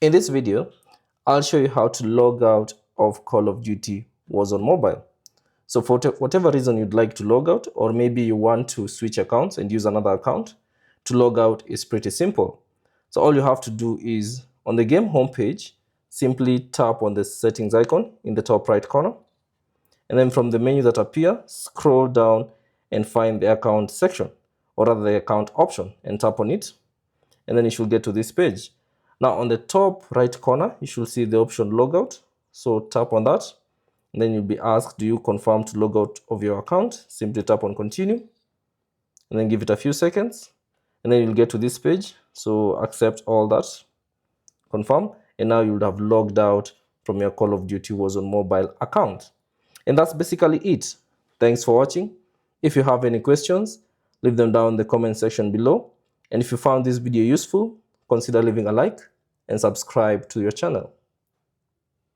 In this video, I'll show you how to log out of Call of Duty Warzone Mobile. So for whatever reason you'd like to log out, or maybe you want to switch accounts and use another account, to log out is pretty simple. So all you have to do is, on the game homepage, simply tap on the settings icon in the top right corner. And then from the menu that appears, scroll down and find the account section, or rather the account option, and tap on it. And then you should get to this page. Now on the top right corner, you should see the option logout. So tap on that. And then you'll be asked, do you confirm to log out of your account? Simply tap on continue. And then give it a few seconds. And then you'll get to this page. So accept all that. Confirm. And now you'll have logged out from your Call of Duty Warzone Mobile account. And that's basically it. Thanks for watching. If you have any questions, leave them down in the comment section below. And if you found this video useful, consider leaving a like and subscribe to your channel.